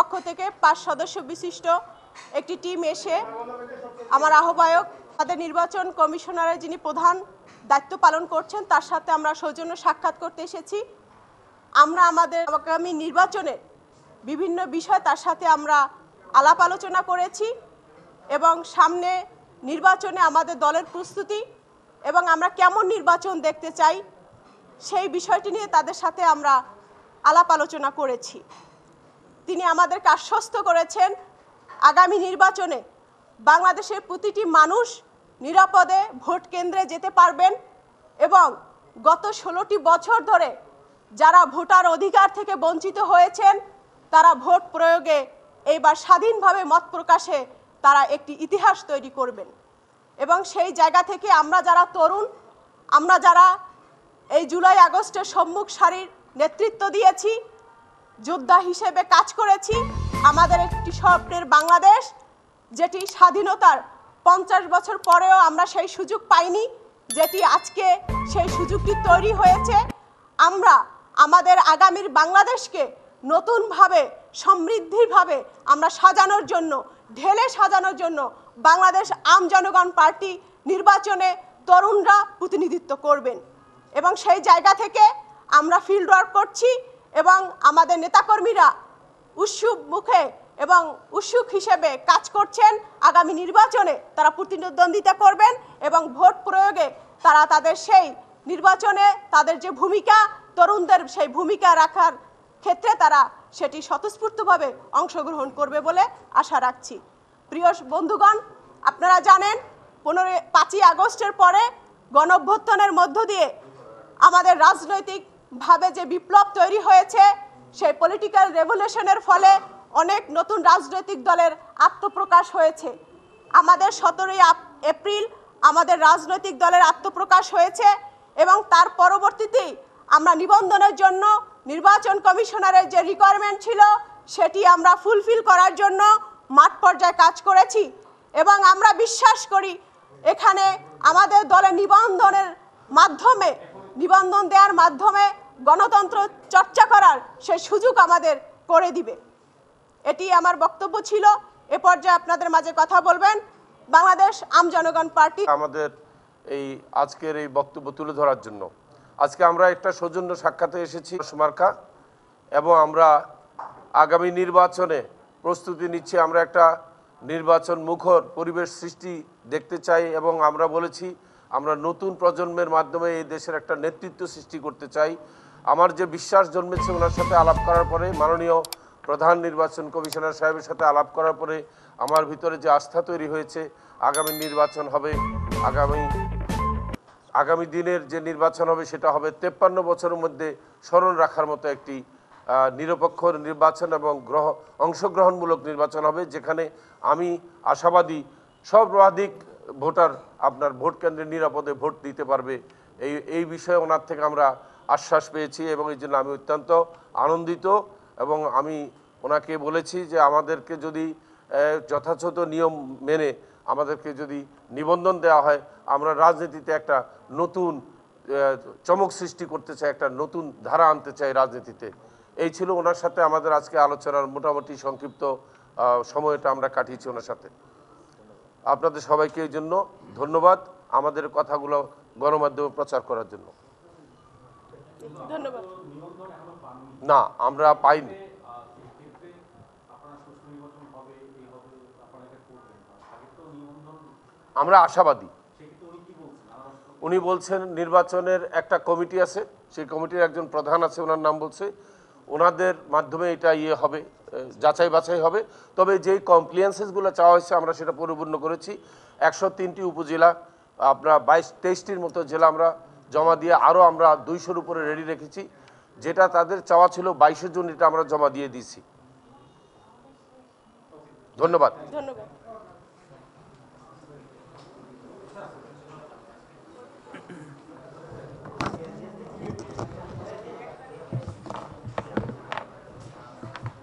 পক্ষ থেকে 5 সদস্য বিশিষ্ট একটি টিম এসে আমার আহ্বায়ক আমাদের নির্বাচন কমিশনারের যিনি প্রধান দায়িত্ব পালন করছেন তার সাথে আমরা সৌজন্য সাক্ষাৎ করতে এসেছি। আমরা আমাদের আগামী নির্বাচনে বিভিন্ন বিষয় তার সাথে আমরা আলাপ আলোচনা করেছি এবং সামনে নির্বাচনে আমাদের দলের প্রস্তুতি এবং আমরা কেমন নির্বাচন দেখতে চাই সেই বিষয়টি নিয়ে তাদের সাথে আমরা আলাপ আলোচনা করেছি। তিনি আমাদেরকে আশ্বস্ত করেছেন আগামী নির্বাচনে বাংলাদেশের প্রতিটি মানুষ নিরাপদে ভোট কেন্দ্রে যেতে পারবেন এবং গত 16টি বছর ধরে যারা ভোটার অধিকার থেকে বঞ্চিত হয়েছেন তারা ভোট প্রয়োগে এইবার স্বাধীনভাবে মত প্রকাশে তারা একটি ইতিহাস তৈরি করবেন এবং সেই জায়গা থেকে আমরা যারা তরুণ, আমরা যারা এই জুলাই আগস্টের সম্মুখ সারির নেতৃত্ব দিয়েছি, যোদ্ধা হিসেবে কাজ করেছি, আমাদের একটি স্বপ্নের বাংলাদেশ যেটি স্বাধীনতার 50 বছর পরেও আমরা সেই সুযোগ পাইনি, যেটি আজকে সেই সুযোগটি তৈরি হয়েছে। আমরা আমাদের আগামীর বাংলাদেশকে নতুনভাবে সমৃদ্ধিভাবে আমরা সাজানোর জন্য, ঢেলে সাজানোর জন্য বাংলাদেশ আম জনগণ পার্টি নির্বাচনে তরুণরা প্রতিনিধিত্ব করবেন এবং সেই জায়গা থেকে আমরা ফিল্ড ওয়ার্ক করছি এবং আমাদের নেতাকর্মীরা উৎসুক মুখে এবং উৎসুক হিসেবে কাজ করছেন। আগামী নির্বাচনে তারা প্রতিদ্বন্দ্বিতা করবেন এবং ভোট প্রয়োগে তারা তাদের সেই নির্বাচনে তাদের যে ভূমিকা, তরুণদের সেই ভূমিকা রাখার ক্ষেত্রে তারা সেটি স্বতঃস্ফূর্তভাবে অংশগ্রহণ করবে বলে আশা রাখছি। প্রিয় বন্ধুগণ, আপনারা জানেন 5ই আগস্টের পরে গণঅভ্যুত্থানের মধ্য দিয়ে আমাদের রাজনৈতিকভাবে যে বিপ্লব তৈরি হয়েছে, সেই পলিটিক্যাল রেভলিউশনের ফলে অনেক নতুন রাজনৈতিক দলের আত্মপ্রকাশ হয়েছে। আমাদের 17ই এপ্রিল আমাদের রাজনৈতিক দলের আত্মপ্রকাশ হয়েছে এবং তার পরবর্তীতেই আমরা নিবন্ধনের জন্য নির্বাচন কমিশনারের যে রিকোয়ারমেন্ট ছিল সেটি আমরা ফুলফিল করার জন্য মাঠ পর্যায়ে কাজ করেছি এবং আমরা বিশ্বাস করি এখানে আমাদের দলে নিবন্ধন দেওয়ার মাধ্যমে গণতন্ত্র চর্চা করার সেই সুযোগ আমাদের করে দিবে। এটি আমার বক্তব্য ছিল। এ পর্যায়ে আপনাদের মাঝে কথা বলবেন বাংলাদেশ আম জনগণ পার্টি। আমাদের এই আজকের এই বক্তব্য তুলে ধরার জন্য আজকে আমরা একটা সৌজন্য সাক্ষাতে এসেছি মার্কা এবং আমরা আগামী নির্বাচনে প্রস্তুতি নিচ্ছি। আমরা একটা নির্বাচন মুখর পরিবেশ সৃষ্টি দেখতে চাই এবং আমরা বলেছি আমরা নতুন প্রজন্মের মাধ্যমে এই দেশের একটা নেতৃত্ব সৃষ্টি করতে চাই। আমার যে বিশ্বাস জন্মেছে ওনার সাথে আলাপ করার পরে, মাননীয় প্রধান নির্বাচন কমিশনার সাহেবের সাথে আলাপ করার পরে আমার ভিতরে যে আস্থা তৈরি হয়েছে আগামী নির্বাচন হবে, আগামী দিনের যে নির্বাচন হবে সেটা হবে 53 বছরের মধ্যে স্মরণ রাখার মতো একটি নিরপেক্ষ নির্বাচন এবং অংশগ্রহণমূলক নির্বাচন হবে, যেখানে আমি আশাবাদী সর্বাধিক ভোটার আপনার ভোট কেন্দ্রে নিরাপদে ভোট দিতে পারবে। এই বিষয়ে ওনার থেকে আমরা আশ্বাস পেয়েছি এবং এই জন্য আমি অত্যন্ত আনন্দিত এবং আমি ওনাকে বলেছি যে আমাদেরকে যদি যথাযথ নিয়ম মেনে আমাদেরকে যদি নিবন্ধন দেওয়া হয় আমরা রাজনীতিতে একটা নতুন চমক সৃষ্টি করতে চাই, একটা নতুন ধারা আনতে চাই রাজনীতিতে। এই ছিল ওনার সাথে আমাদের আজকে আলোচনার মোটামুটি সংক্ষিপ্ত সময়টা আমরা কাটিয়েছি ওনার সাথে। আপনাদের সবাইকে এই জন্য ধন্যবাদ আমাদের কথাগুলো গণমাধ্যমে প্রচার করার জন্য। ধন্যবাদ। না, আমরা পাইনি। আমরা আশাবাদী। উনি বলছেন নির্বাচনের একটা কমিটি আছে, সেই কমিটির একজন প্রধান আছে, ওনার নাম বলছে, ওনাদের মাধ্যমে এটা হবে, যাচাই বাছাই হবে। তবে যেই কমপ্লিয়েন্সেসগুলো চাওয়া হয়েছে আমরা সেটা পরিপূর্ণ করেছি। 103টি উপজেলা, আপনার 23টির মতো জেলা আমরা জমা দিয়ে আরও আমরা 200-র উপরে রেডি রেখেছি। যেটা তাদের চাওয়া ছিল 22 জন, এটা আমরা জমা দিয়ে দিয়েছি। ধন্যবাদ।